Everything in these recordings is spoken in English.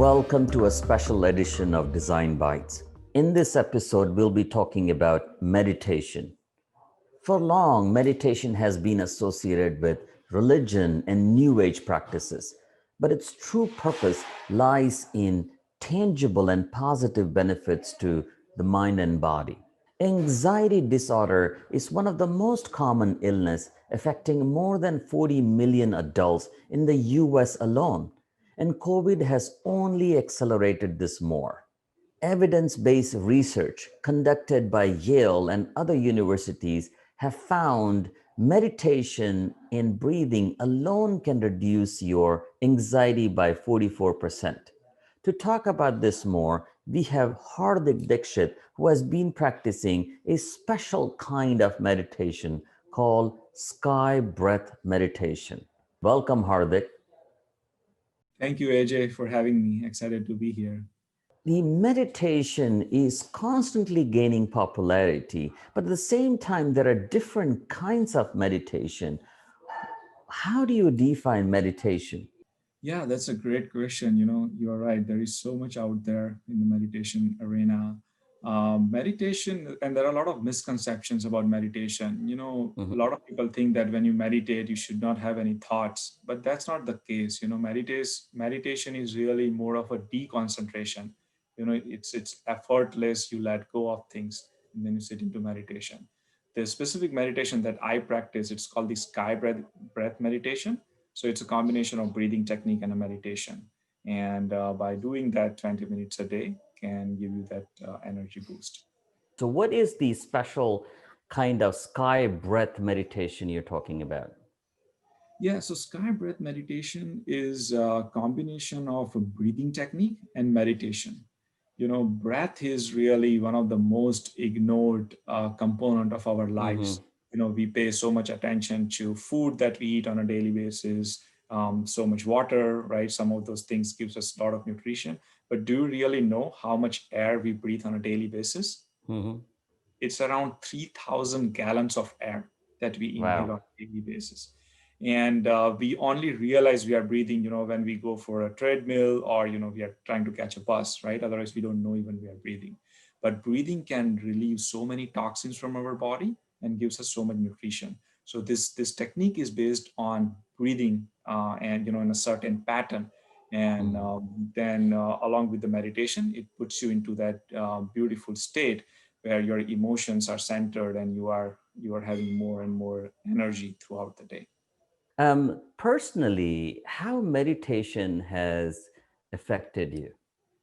Welcome to a special edition of Design Bytes. In this episode, we'll be talking about meditation. For long, meditation has been associated with religion and New Age practices, but its true purpose lies in tangible and positive benefits to the mind and body. Anxiety disorder is one of the most common illness affecting more than 40 million adults in the US alone, and COVID has only accelerated this more. Evidence-based research conducted by Yale and other universities have found meditation and breathing alone can reduce your anxiety by 44%. To talk about this more, we have Hardik Dixit, who has been practicing a special kind of meditation called sky breath meditation. Welcome, Hardik. Thank you, AJ, for having me. Excited to be here. The meditation is constantly gaining popularity, but at the same time, there are different kinds of meditation. How do you define meditation? Yeah, that's a great question. You're right. There is so much out there in the meditation arena. Meditation, and there are a lot of misconceptions about meditation. A Mhm. lot of people think that when you meditate, you should not have any thoughts, but that's not the case. Meditation is really more of a deconcentration. It's effortless. You let go of things, and then you sit into meditation. The specific meditation that I practice, it's called the sky breath meditation. So it's a combination of breathing technique and a meditation. And by doing that 20 minutes a day can give you that energy boost. So, what is the special kind of sky breath meditation you're talking about? Yeah, so sky breath meditation is a combination of a breathing technique and meditation. Breath is really one of the most ignored component of our lives. Mhm. We pay so much attention to food that we eat on a daily basis, so much water, right? Some of those things gives us a lot of nutrition. But do you really know how much air we breathe on a daily basis? Mhm. It's around 3,000 gallons of air that we inhale Wow. on a daily basis. And we only realize we are breathing, when we go for a treadmill or, we are trying to catch a bus, right? Otherwise, we don't know even we are breathing. But breathing can relieve so many toxins from our body and gives us so much nutrition. So this technique is based on breathing and, in a certain pattern. And Mhm. then along with the meditation, it puts you into that beautiful state where your emotions are centered and you are having more and more energy throughout the day. Personally, how meditation has affected you?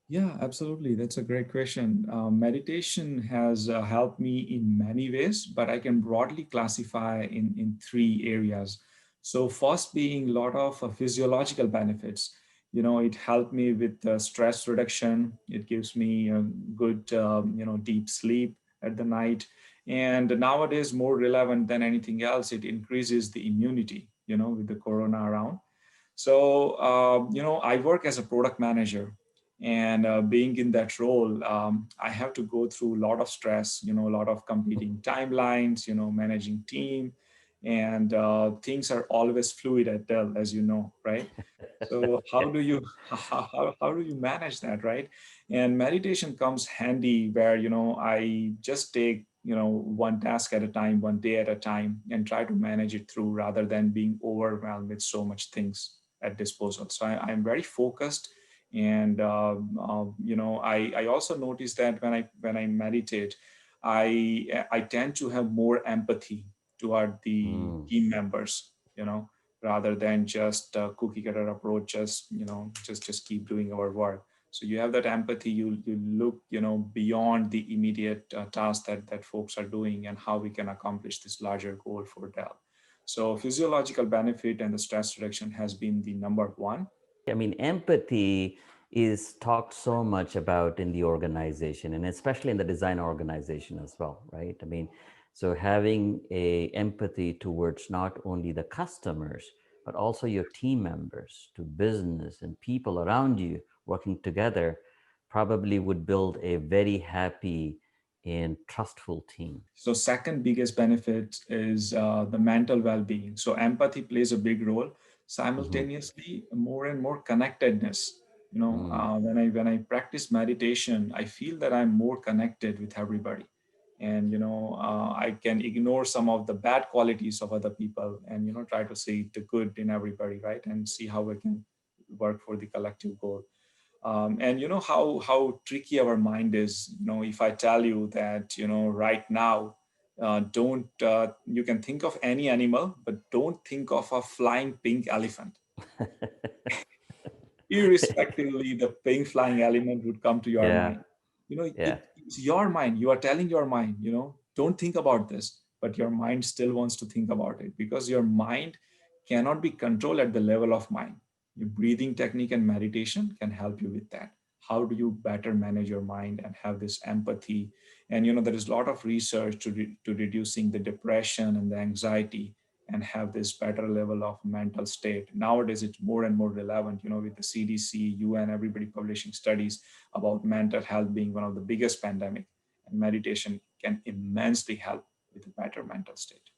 Yeah, absolutely. That's a great question. Meditation has helped me in many ways, but I can broadly classify in three areas. So, first being a lot of physiological benefits. It helped me with stress reduction. It gives me a good, deep sleep at the night. And nowadays, more relevant than anything else, it increases the immunity, with the corona around. So, I work as a product manager, and being in that role, I have to go through a lot of stress, a lot of competing timelines, managing team, and things are always fluid at Dell, as you know, right? So how do you how do you manage that, right? And meditation comes handy where I just take one task at a time, one day at a time, and try to manage it through rather than being overwhelmed with so much things at disposal. So I'm very focused, and I also notice that when I meditate, I tend to have more empathy toward the Mm. team members. Rather than just a cookie cutter approach, just keep doing our work. So you have that empathy. You look beyond the immediate task that folks are doing and how we can accomplish this larger goal for Dell. So physiological benefit and the stress reduction has been the number one. I mean, empathy is talked so much about in the organization and especially in the design organization as well, right? I mean, so having a empathy towards not only the customers, but also your team members, to business and people around you working together probably would build a very happy and trustful team. So second biggest benefit is the mental well-being. So empathy plays a big role. Mhm. Simultaneously, more and more connectedness. Mm. When I practice meditation, I feel that I'm more connected with everybody, and I can ignore some of the bad qualities of other people, and try to see the good in everybody, right, and see how we can work for the collective goal. And you know how tricky our mind is. If I tell you that right now, don't you can think of any animal, but don't think of a flying pink elephant. Irrespectively, the pink flying element would come to your Yeah. mind. Yeah. It's your mind. You are telling your mind, don't think about this, but your mind still wants to think about it, because your mind cannot be controlled at the level of mind. Your breathing technique and meditation can help you with that. How do you better manage your mind and have this empathy? And there is a lot of research to reducing the depression and the anxiety, and have this better level of mental state. Nowadays, it's more and more relevant, with the CDC, UN, everybody publishing studies about mental health being one of the biggest pandemic, and meditation can immensely help with a better mental state.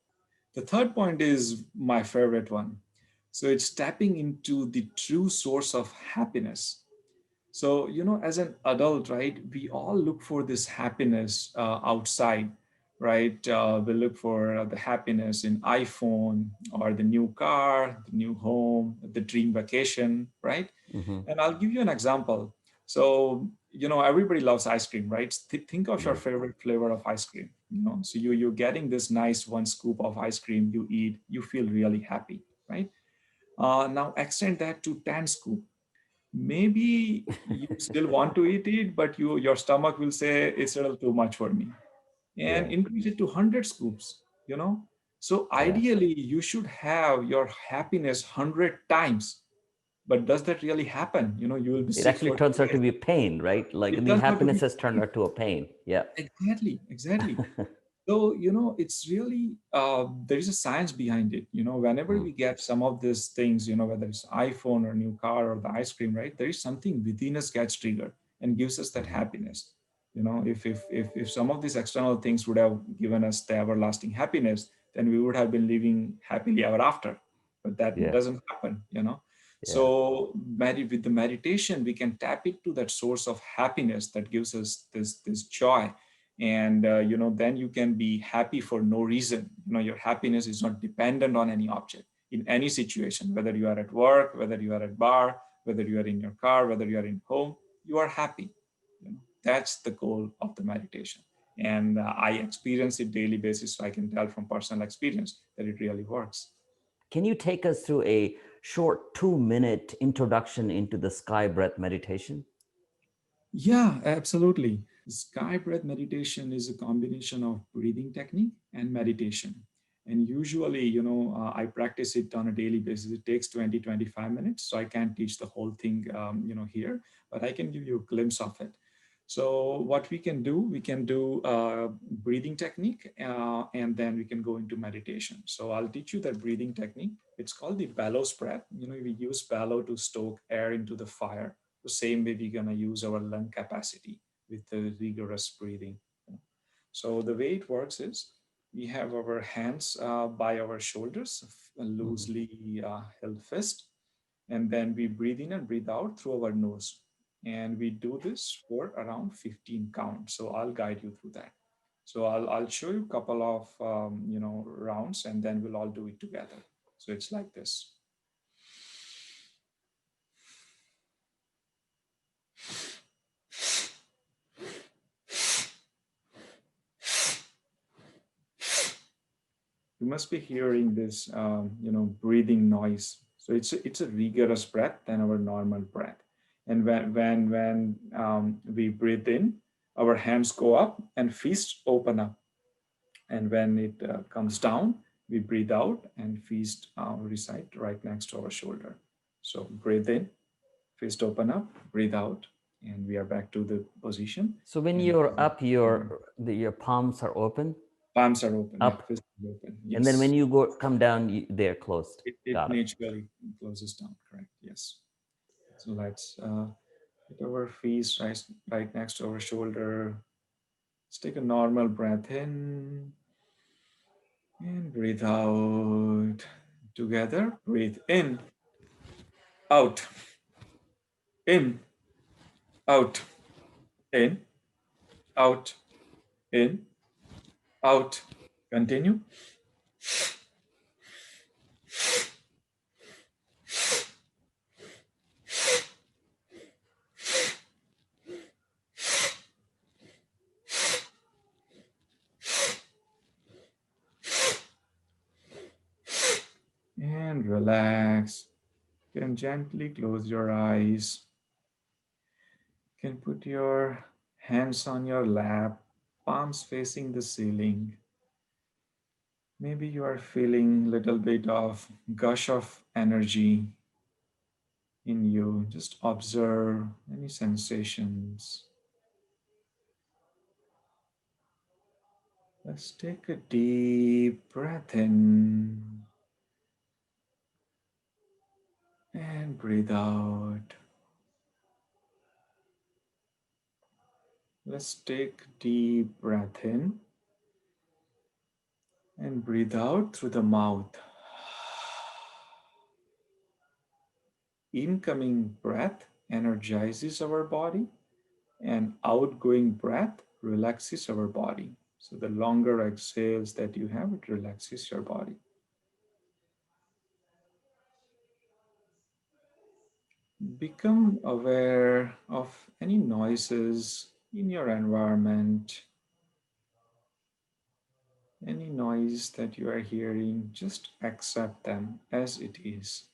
The third point is my favorite one. So it's tapping into the true source of happiness. So, as an adult, right, we all look for this happiness outside, right? We look for the happiness in iPhone, or the new car, the new home, the dream vacation, right? Hmm. And I'll give you an example. So, everybody loves ice cream, right? Think of your Yeah. favorite flavor of ice cream. So you're getting this nice one scoop of ice cream, you eat, you feel really happy, right? Now extend that to 10 scoop. Maybe you still want to eat it, but your stomach will say it's a little too much for me, and Yeah. increase it to 100 scoops. So Yeah. ideally you should have your happiness 100 times. But does that really happen? You will be It sick actually for turns out to days. be pain, right? Like It the turns out to happiness be has turned pain. out to a pain. Yeah. Exactly. So, it's really, there is a science behind it. Whenever Mm. we get some of these things, whether it's iPhone or new car or the ice cream, right? There is something within us gets triggered and gives us that Hmm. happiness. If some of these external things would have given us the everlasting happiness, then we would have been living happily ever after. But that Yeah. doesn't happen. Yeah. So, with the meditation, we can tap into that source of happiness that gives us this joy, and then you can be happy for no reason. Your happiness is not dependent on any object in any situation, whether you are at work, whether you are at bar, whether you are in your car, whether you are in home, you are happy. That's the goal of the meditation, and I experience it daily basis, so I can tell from personal experience that it really works. Can you take us through a short 2-minute introduction into the sky breath meditation? Yeah, absolutely. Sky breath meditation is a combination of breathing technique and meditation. And usually, I practice it on a daily basis. It takes 20-25 minutes. So I can't teach the whole thing, here, but I can give you a glimpse of it. So what we can do breathing technique, and then we can go into meditation. So I'll teach you that breathing technique. It's called the bellows breath. We use bellow to stoke air into the fire, the same way we're going to use our lung capacity with the rigorous breathing. So the way it works is we have our hands by our shoulders, Mhm. loosely held fist, and then we breathe in and breathe out through our nose. And we do this for around 15 counts. So I'll guide you through that. So I'll show you a couple of rounds, and then we'll all do it together. So it's like this. You must be hearing this, breathing noise. So it's a rigorous breath than our normal breath. And when we breathe in, our hands go up and fists open up. And when it comes down, we breathe out and fist reside right next to our shoulder. So breathe in, fist open up, breathe out, and we are back to the position. So when And you're up, your palms are open, palms are open. Yeah, up, fist is open. and then when Yes. you go come down, they're closed. It Got it. naturally closes down, correct? Yes. So let's get our feet right next to our shoulder. Let's take a normal breath in and breathe out. Together, breathe in, out, In, out, in, out, in, out. Continue. And relax. You can gently close your eyes. You can put your hands on your lap, palms facing the ceiling. Maybe you are feeling a little bit of gush of energy in you. Just observe any sensations. Let's take a deep breath in and breathe out. Let's take a deep breath in and breathe out through the mouth. Incoming breath energizes our body, and outgoing breath relaxes our body. So the longer exhales that you have, it relaxes your body. Become aware of any noises in your environment, any noise that you are hearing, just accept them as it is.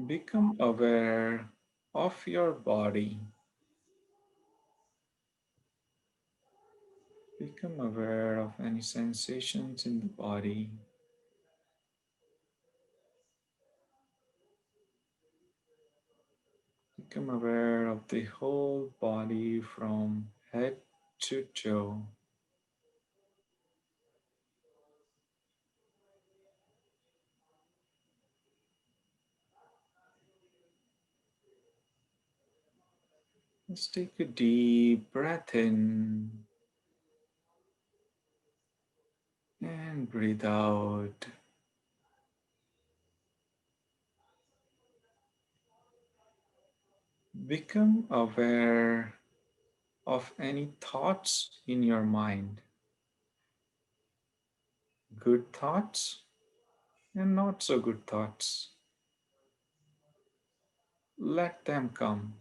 Become aware of your body. Become aware of any sensations in the body. Become aware of the whole body from head to toe. Let's take a deep breath in and breathe out. Become aware of any thoughts in your mind, good thoughts and not so good thoughts. Let them come.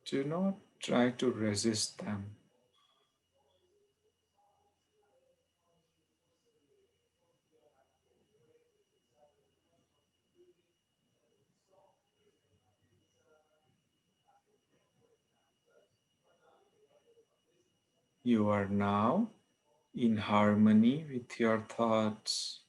Do not try to resist them. You are now in harmony with your thoughts.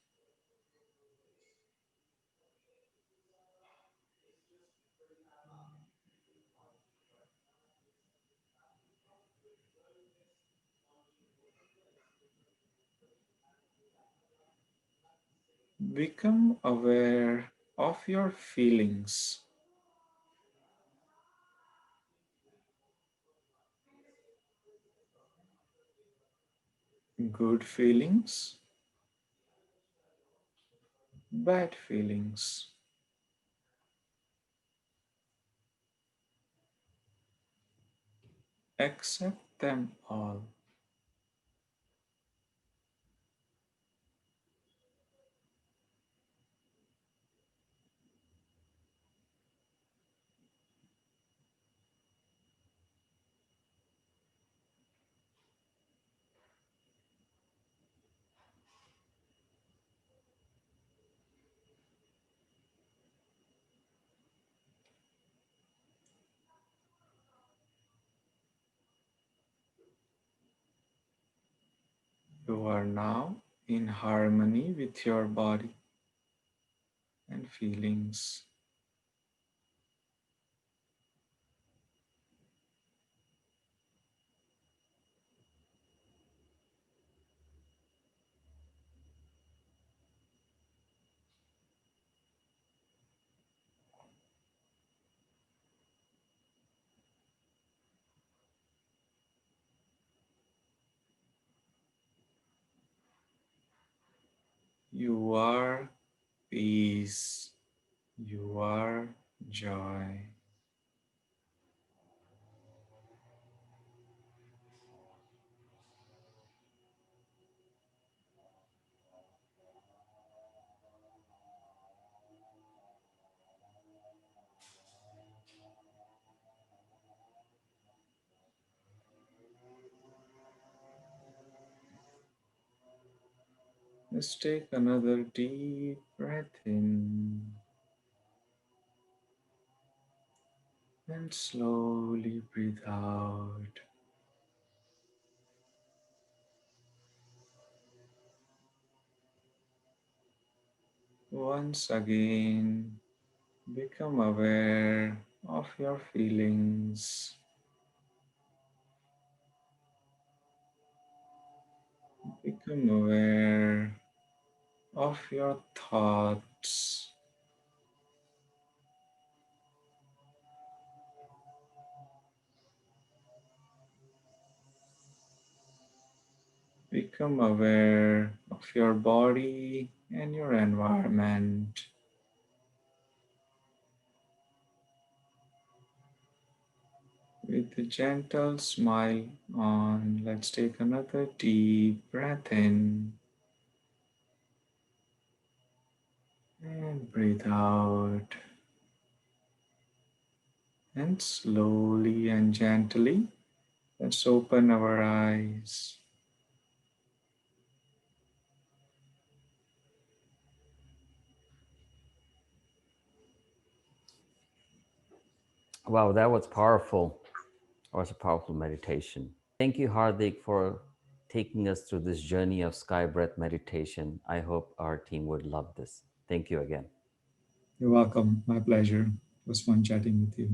Become aware of your feelings, good feelings, bad feelings. Accept them all. You are now in harmony with your body and feelings. You are peace. You are joy. Let's take another deep breath in and slowly breathe out. Once again, become aware of your feelings. Become aware of your thoughts. Become aware of your body and your environment. With a gentle smile on, let's take another deep breath in and breathe out. And slowly and gently, let's open our eyes. Wow, that was powerful. That was a powerful meditation. Thank you, Hardik, for taking us through this journey of sky breath meditation. I hope our team would love this. Thank you again. You're welcome. My pleasure. It was fun chatting with you.